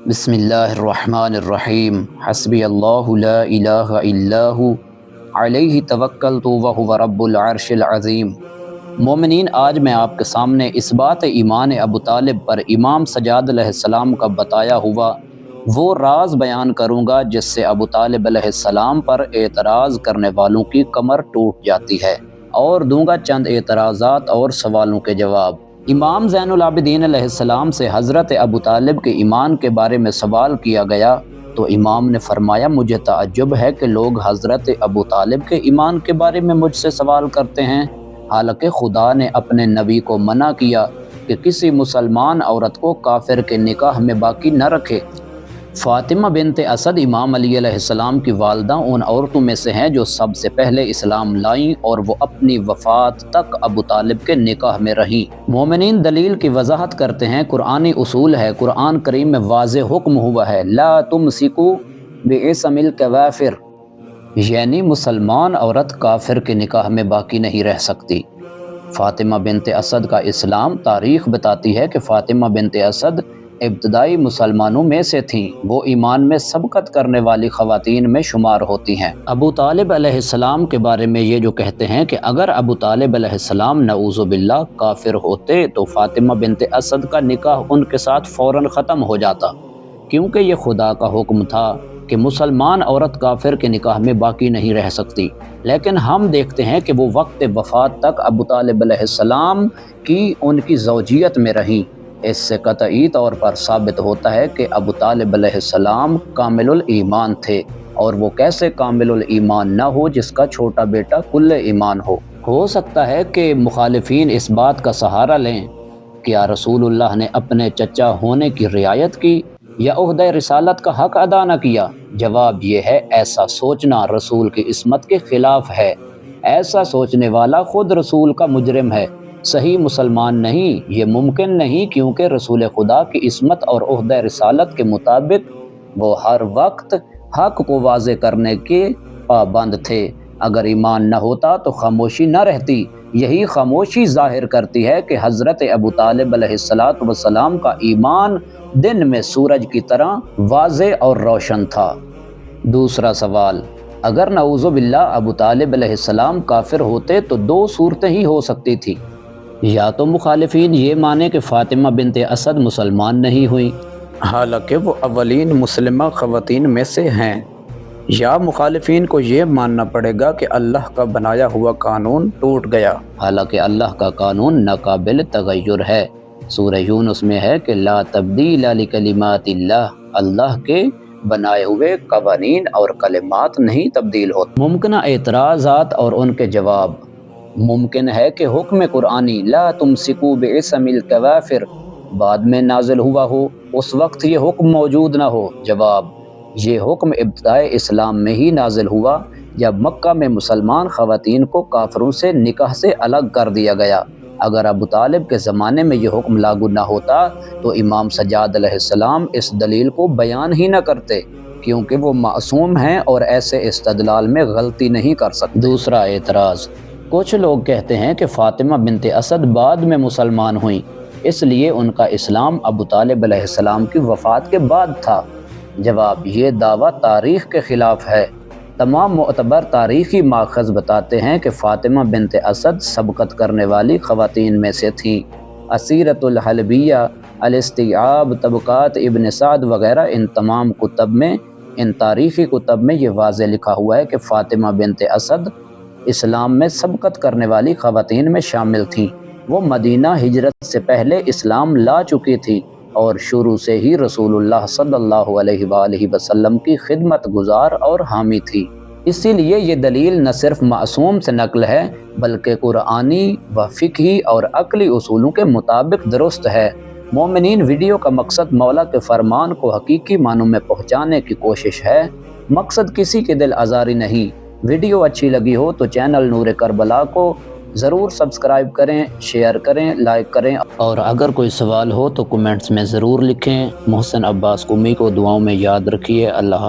بسم اللہ الرحمن الرحیم حسبی اللہ لا الہ الا ہو علیہ توکلت وہو رب العرش العظیم۔ مومنین، آج میں آپ کے سامنے اس بات ایمان ابو طالب پر امام سجاد علیہ السلام کا بتایا ہوا وہ راز بیان کروں گا جس سے ابو طالب علیہ السلام پر اعتراض کرنے والوں کی کمر ٹوٹ جاتی ہے، اور دوں گا چند اعتراضات اور سوالوں کے جواب۔ امام زین العابدین علیہ السلام سے حضرت ابو طالب کے ایمان کے بارے میں سوال کیا گیا تو امام نے فرمایا، مجھے تعجب ہے کہ لوگ حضرت ابو طالب کے ایمان کے بارے میں مجھ سے سوال کرتے ہیں، حالانکہ خدا نے اپنے نبی کو منع کیا کہ کسی مسلمان عورت کو کافر کے نکاح میں باقی نہ رکھے۔ فاطمہ بنت اسد امام علی علیہ السلام کی والدہ ان عورتوں میں سے ہیں جو سب سے پہلے اسلام لائیں، اور وہ اپنی وفات تک ابو طالب کے نکاح میں رہیں۔ مومنین، دلیل کی وضاحت کرتے ہیں۔ قرآنی اصول ہے، قرآن کریم میں واضح حکم ہوا ہے، لا تمسکوا بعصم الکوافر، یعنی مسلمان عورت کافر کے نکاح میں باقی نہیں رہ سکتی۔ فاطمہ بنت اسد کا اسلام، تاریخ بتاتی ہے کہ فاطمہ بنت اسد ابتدائی مسلمانوں میں سے تھیں، وہ ایمان میں سبقت کرنے والی خواتین میں شمار ہوتی ہیں۔ ابو طالب علیہ السلام کے بارے میں یہ جو کہتے ہیں کہ اگر ابو طالب علیہ السلام نعوذ باللہ کافر ہوتے تو فاطمہ بنت اسد کا نکاح ان کے ساتھ فوراً ختم ہو جاتا، کیونکہ یہ خدا کا حکم تھا کہ مسلمان عورت کافر کے نکاح میں باقی نہیں رہ سکتی۔ لیکن ہم دیکھتے ہیں کہ وہ وقت وفات تک ابو طالب علیہ السلام کی ان کی زوجیت میں رہیں۔ اس سے قطعی طور پر ثابت ہوتا ہے کہ ابو طالب علیہ السلام کامل الایمان تھے، اور وہ کیسے کامل الایمان نہ ہو جس کا چھوٹا بیٹا کل ایمان ہو سکتا ہے کہ مخالفین اس بات کا سہارا لیں، کیا رسول اللہ نے اپنے چچا ہونے کی رعایت کی یا عہدہ رسالت کا حق ادا نہ کیا؟ جواب یہ ہے، ایسا سوچنا رسول کی عصمت کے خلاف ہے۔ ایسا سوچنے والا خود رسول کا مجرم ہے، صحیح مسلمان نہیں۔ یہ ممکن نہیں، کیونکہ رسول خدا کی عصمت اور عہدہ رسالت کے مطابق وہ ہر وقت حق کو واضح کرنے کے پابند تھے۔ اگر ایمان نہ ہوتا تو خاموشی نہ رہتی۔ یہی خاموشی ظاہر کرتی ہے کہ حضرت ابو طالب علیہ السلام کا ایمان دن میں سورج کی طرح واضح اور روشن تھا۔ دوسرا سوال، اگر نعوذ باللہ ابو طالب علیہ السلام کافر ہوتے تو دو صورتیں ہی ہو سکتی تھی، یا تو مخالفین یہ مانے کہ فاطمہ بنت اسد مسلمان نہیں ہوئی، حالانکہ وہ اولین مسلمہ خواتین میں سے ہیں، یا مخالفین کو یہ ماننا پڑے گا کہ اللہ کا بنایا ہوا قانون ٹوٹ گیا، حالانکہ اللہ کا قانون ناقابل تغیر ہے۔ سورہ یونس میں ہے کہ لا تبدیل لکلمات اللہ، اللہ کے بنائے ہوئے قوانین اور کلمات نہیں تبدیل ہوتے۔ ممکنہ اعتراضات اور ان کے جواب۔ ممکن ہے کہ حکم قرآنی لا تمسکوا بعصم الکوافر بعد میں نازل ہوا ہو، اس وقت یہ حکم موجود نہ ہو۔ جواب، یہ حکم ابتدائے اسلام میں ہی نازل ہوا جب مکہ میں مسلمان خواتین کو کافروں سے نکاح سے الگ کر دیا گیا۔ اگر ابو طالب کے زمانے میں یہ حکم لاگو نہ ہوتا تو امام سجاد علیہ السلام اس دلیل کو بیان ہی نہ کرتے، کیونکہ وہ معصوم ہیں اور ایسے استدلال میں غلطی نہیں کر سکتے۔ دوسرا اعتراض، کچھ لوگ کہتے ہیں کہ فاطمہ بنت اسد بعد میں مسلمان ہوئیں، اس لیے ان کا اسلام ابو طالب علیہ السلام کی وفات کے بعد تھا۔ جواب، یہ دعویٰ تاریخ کے خلاف ہے۔ تمام معتبر تاریخی ماخذ بتاتے ہیں کہ فاطمہ بنت اسد سبقت کرنے والی خواتین میں سے تھیں۔ اسیرۃ الحلبیہ، الاستیعاب، طبقات ابن سعد وغیرہ ان تمام کتب میں، ان تاریخی کتب میں یہ واضح لکھا ہوا ہے کہ فاطمہ بنت اسد اسلام میں سبقت کرنے والی خواتین میں شامل تھیں۔ وہ مدینہ ہجرت سے پہلے اسلام لا چکی تھی اور شروع سے ہی رسول اللہ صلی اللہ علیہ وآلہ وسلم کی خدمت گزار اور حامی تھی۔ اسی لیے یہ دلیل نہ صرف معصوم سے نقل ہے بلکہ قرآنی و فقہی اور عقلی اصولوں کے مطابق درست ہے۔ مومنین، ویڈیو کا مقصد مولا کے فرمان کو حقیقی معنوں میں پہنچانے کی کوشش ہے، مقصد کسی کی دل آزاری نہیں۔ ویڈیو اچھی لگی ہو تو چینل نور کربلا کو ضرور سبسکرائب کریں، شیئر کریں، لائک کریں، اور اگر کوئی سوال ہو تو کمنٹس میں ضرور لکھیں۔ محسن عباس قمی کو دعاؤں میں یاد رکھیے۔ اللہ حافظ۔